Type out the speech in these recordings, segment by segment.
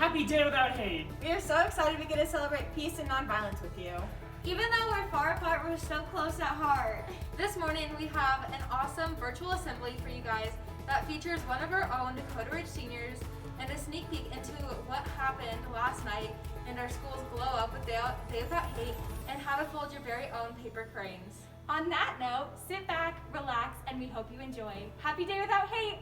Happy Day Without Hate! We are so excited we get to celebrate peace and nonviolence with you. Even though we're far apart, we're so close at heart. This morning we have an awesome virtual assembly for you guys that features one of our own Dakota Ridge seniors and a sneak peek into what happened last night in our school's glow up with Day Without Hate and how to fold your very own paper cranes. On that note, sit back, relax, and we hope you enjoy. Happy Day Without Hate!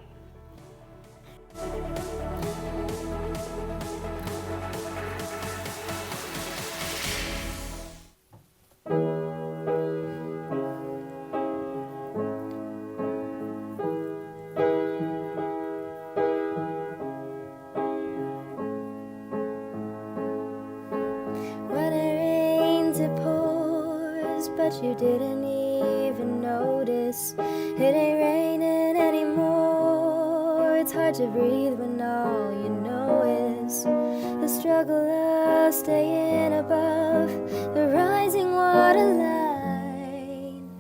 When it rains, it pours, but you didn't even notice. It ain't raining anymore. It's hard to breathe when all you know is the struggle of staying above the rising water line.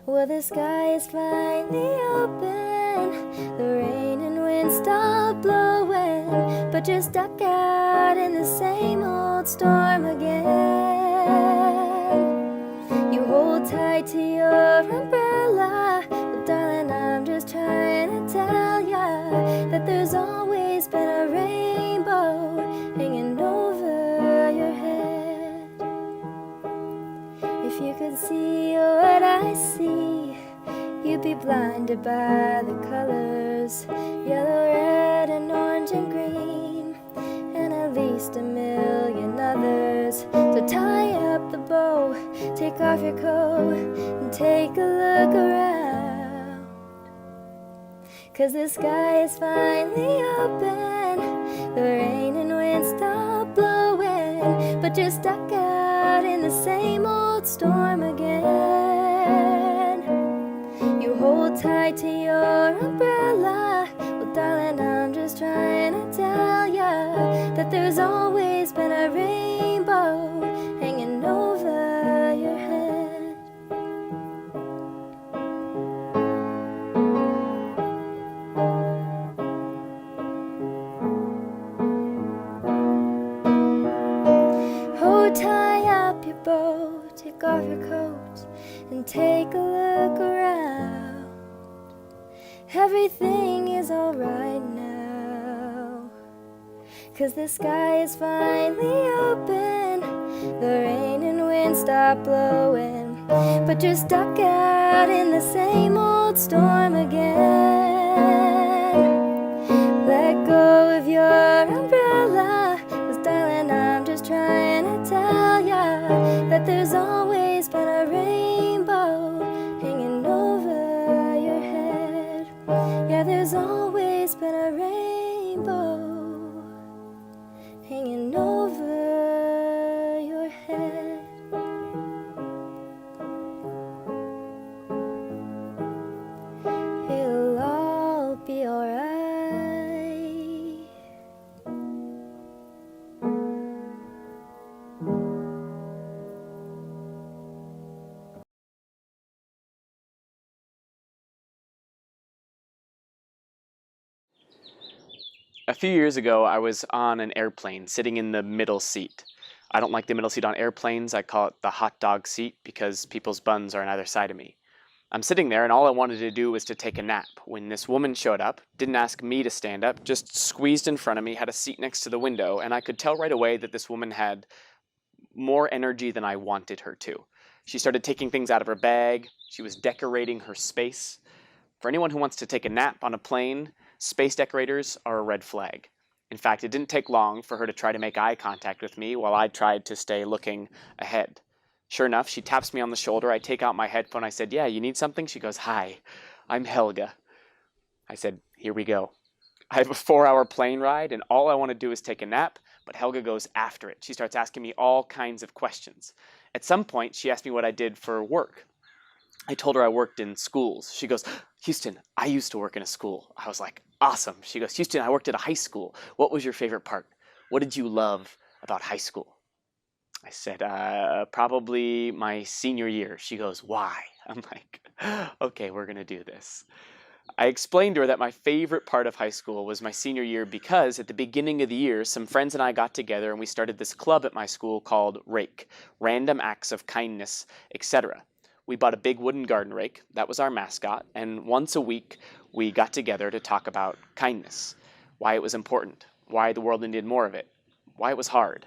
Well, the sky is finally open, the rain and wind stop blowing, but you're stuck out in the same old storm again. You hold tight to your umbrella. Well, darling, I'm just trying to tell ya that there's always been a rainbow hanging over your head. If you could see what I see, you'd be blinded by the colors, yellow, red, and orange and green, and at least a million others. So tie up the bow, take off your coat, and take a look around. 'Cause the sky is finally open, the rain and wind stop blowing, but you're stuck out in the same old storm again. You hold tight to your umbrella. Well, darling, I'm just trying to tell ya that there's always been a rainbow hanging over your head. Oh, tie up your bow, take off your coat, and take a look around. Everything is alright now, 'cause the sky is finally open, the rain and wind stop blowing, but you're stuck out in the same old storm again. Let go of your umbrella, 'cause darling, I'm just trying to tell ya that there's always been a rainbow hanging over your head. Yeah, there's always been a rainbow hanging over your head. It'll all be alright. A few years ago, I was on an airplane sitting in the middle seat. I don't like the middle seat on airplanes. I call it the hot dog seat because people's buns are on either side of me. I'm sitting there and all I wanted to do was to take a nap when this woman showed up, didn't ask me to stand up, just squeezed in front of me, had a seat next to the window, and I could tell right away that this woman had more energy than I wanted her to. She started taking things out of her bag. She was decorating her space. For anyone who wants to take a nap on a plane, space decorators are a red flag. In fact, it didn't take long for her to try to make eye contact with me while I tried to stay looking ahead. Sure enough, she taps me on the shoulder. I take out my headphone. I said, "Yeah, you need something?" She goes, "Hi, I'm Helga." I said, "Here we go." I have a 4-hour plane ride and all I want to do is take a nap, but Helga goes after it. She starts asking me all kinds of questions. At some point, she asked me what I did for work. I told her I worked in schools. She goes, "Houston, I used to work in a school." I was like, "Awesome." She goes, "Houston, I worked at a high school. What was your favorite part? What did you love about high school?" I said, probably my senior year. She goes, "Why?" I'm like, "Okay, we're going to do this." I explained to her that my favorite part of high school was my senior year because at the beginning of the year, some friends and I got together and we started this club at my school called Rake, Random Acts of Kindness, etc. We bought a big wooden garden rake, that was our mascot, and once a week we got together to talk about kindness, why it was important, why the world needed more of it, why it was hard.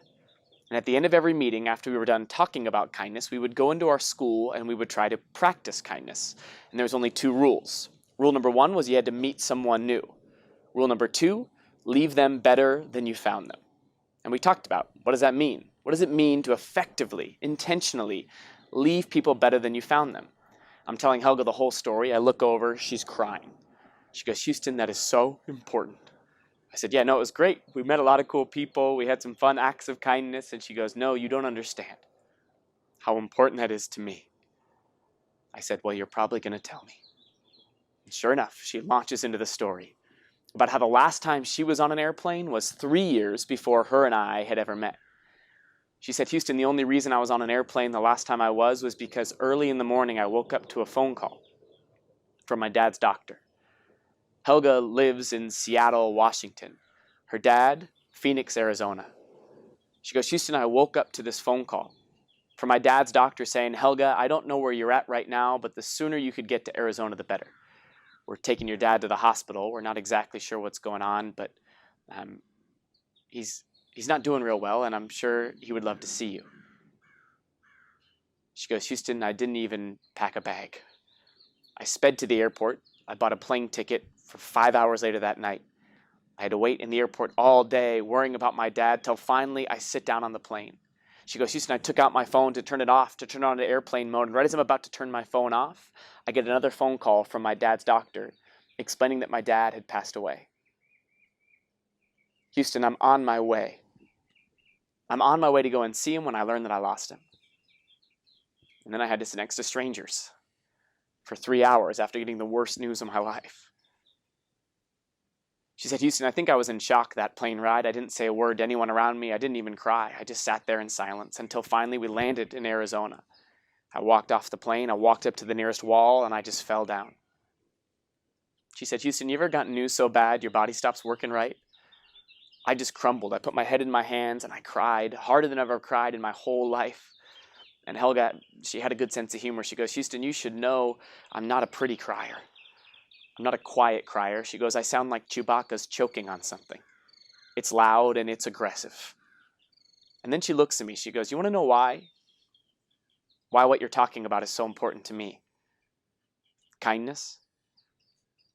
And at the end of every meeting, after we were done talking about kindness, we would go into our school and we would try to practice kindness. And there was only 2 rules. Rule number 1 was you had to meet someone new. Rule number 2, leave them better than you found them. And we talked about, what does that mean? What does it mean to effectively, intentionally leave people better than you found them? I'm telling Helga the whole story. I look over, she's crying. She goes, Houston, that is so important. I said, yeah, no, it was great. We met a lot of cool people. We had some fun acts of kindness. And she goes, no, you don't understand how important that is to me. I said, well, you're probably going to tell me. And sure enough, she launches into the story about how the last time she was on an airplane was 3 years before her and I had ever met. She said, Houston, the only reason I was on an airplane the last time I was because early in the morning I woke up to a phone call from my dad's doctor. Helga lives in Seattle, Washington. Her dad, Phoenix, Arizona. She goes, Houston, I woke up to this phone call from my dad's doctor saying, Helga, I don't know where you're at right now, but the sooner you could get to Arizona, the better. We're taking your dad to the hospital. We're not exactly sure what's going on, but he's not doing real well, and I'm sure he would love to see you. She goes, Houston, I didn't even pack a bag. I sped to the airport. I bought a plane ticket for 5 hours later that night. I had to wait in the airport all day worrying about my dad till finally I sit down on the plane. She goes, Houston, I took out my phone to turn it off, to turn it on to airplane mode, and right as I'm about to turn my phone off, I get another phone call from my dad's doctor explaining that my dad had passed away. Houston, I'm on my way. I'm on my way to go and see him when I learned that I lost him. And then I had to sit next to strangers for 3 hours after getting the worst news of my life. She said, Houston, I think I was in shock that plane ride. I didn't say a word to anyone around me. I didn't even cry. I just sat there in silence until finally we landed in Arizona. I walked off the plane. I walked up to the nearest wall and I just fell down. She said, Houston, you ever gotten news so bad your body stops working right? I just crumbled. I put my head in my hands and I cried harder than I've ever cried in my whole life. And Helga, she had a good sense of humor. She goes, Houston, you should know I'm not a pretty crier. I'm not a quiet crier. She goes, I sound like Chewbacca's choking on something. It's loud and it's aggressive. And then she looks at me. She goes, you want to know why? Why what you're talking about is so important to me? Kindness?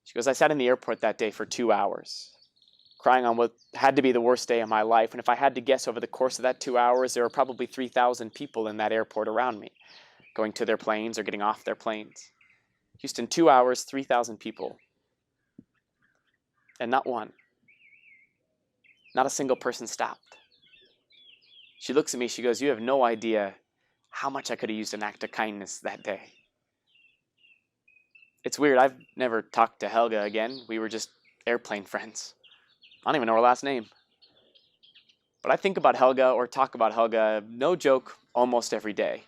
She goes, I sat in the airport that day for 2 hours, crying on what had to be the worst day of my life. And if I had to guess over the course of that 2 hours, there were probably 3,000 people in that airport around me, going to their planes or getting off their planes. Houston, 2 hours, 3,000 people. And not one. Not a single person stopped. She looks at me, she goes, you have no idea how much I could have used an act of kindness that day. It's weird, I've never talked to Helga again. We were just airplane friends. I don't even know her last name. But I think about Helga or talk about Helga, no joke, almost every day.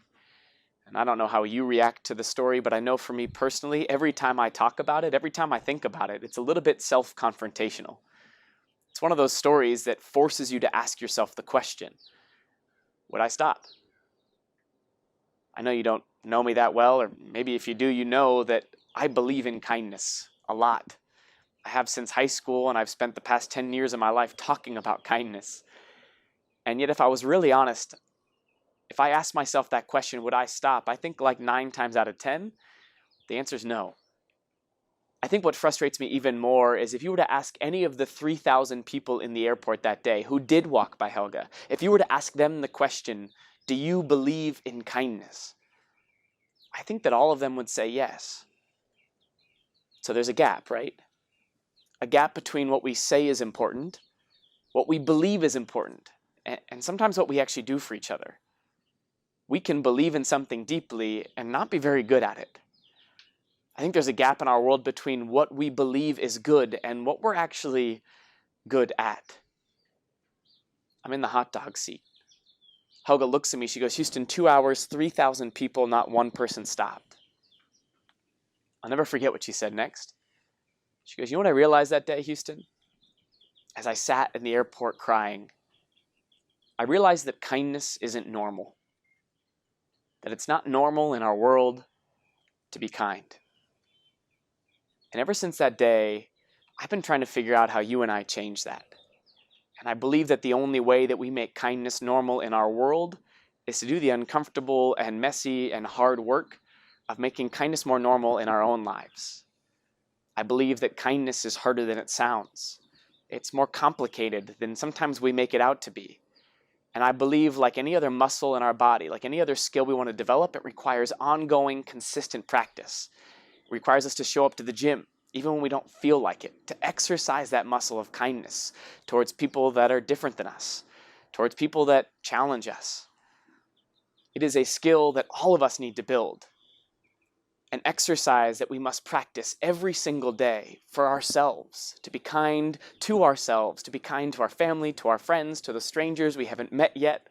And I don't know how you react to the story, but I know for me personally, every time I talk about it, every time I think about it, it's a little bit self-confrontational. It's one of those stories that forces you to ask yourself the question, would I stop? I know you don't know me that well, or maybe if you do, you know that I believe in kindness a lot. I have since high school, and I've spent the past 10 years of my life talking about kindness. And yet, if I was really honest, if I asked myself that question, would I stop? I think like 9 times out of 10, the answer is no. I think what frustrates me even more is if you were to ask any of the 3,000 people in the airport that day who did walk by Helga, if you were to ask them the question, do you believe in kindness? I think that all of them would say yes. So there's a gap, right? A gap between what we say is important, what we believe is important, and sometimes what we actually do for each other. We can believe in something deeply and not be very good at it. I think there's a gap in our world between what we believe is good and what we're actually good at. I'm in the hot dog seat. Helga looks at me. She goes, Houston, 2 hours, 3,000 people, not one person stopped. I'll never forget what she said next. She goes, you know what I realized that day, Houston? As I sat in the airport crying, I realized that kindness isn't normal. That it's not normal in our world to be kind. And ever since that day, I've been trying to figure out how you and I change that. And I believe that the only way that we make kindness normal in our world is to do the uncomfortable and messy and hard work of making kindness more normal in our own lives. I believe that kindness is harder than it sounds. It's more complicated than sometimes we make it out to be. And I believe, like any other muscle in our body, like any other skill we want to develop, it requires ongoing, consistent practice. It requires us to show up to the gym, even when we don't feel like it, to exercise that muscle of kindness towards people that are different than us, towards people that challenge us. It is a skill that all of us need to build, an exercise that we must practice every single day for ourselves, to be kind to ourselves, to be kind to our family, to our friends, to the strangers we haven't met yet,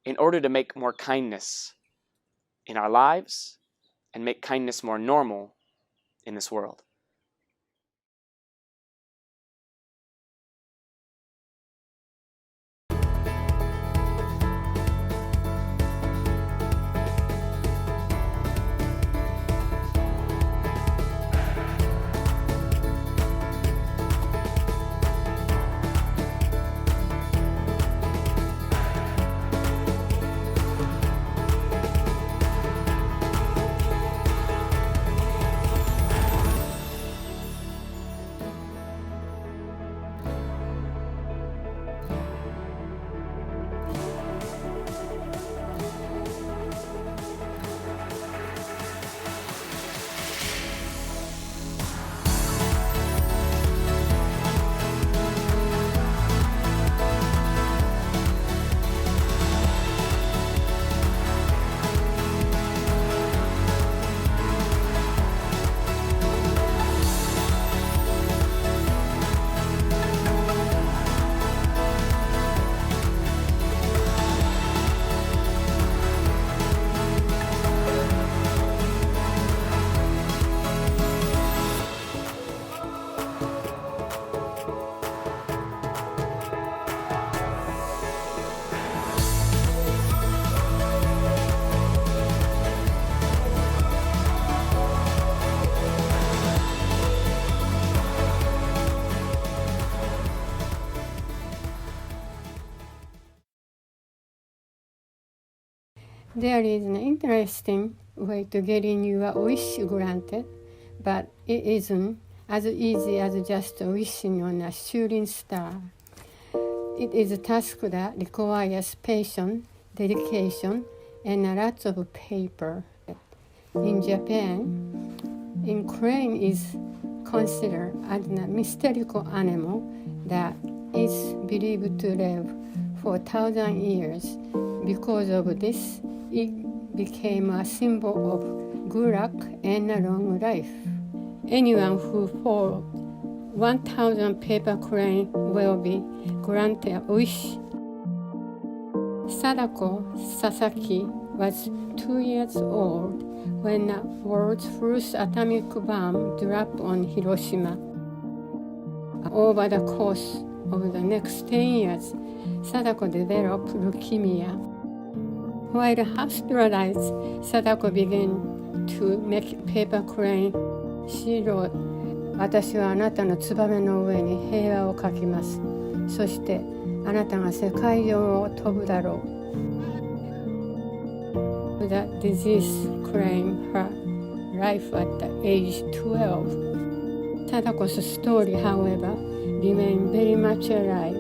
in order to make more kindness in our lives and make kindness more normal in this world. There is an interesting way to getting your wish granted, but it isn't as easy as just wishing on a shooting star. It is a task that requires patience, dedication, and a lot of paper. In Japan, crane is considered as a mystical animal that is believed to live for 1,000 years. Because of this, it became a symbol of good luck and a long life. Anyone who follows 1,000 paper crane will be granted a wish. Sadako Sasaki was 2 years old when the world's first atomic bomb dropped on Hiroshima. Over the course of the next 10 years, Sadako developed leukemia. While hospitalized, Sadako began to make paper crane. She wrote, 私はあなたのツバメの上に平和を描きます。そしてあなたが世界中を飛ぶだろう。The disease claimed her life at the age 12. Sadako's story, however, remained very much alive.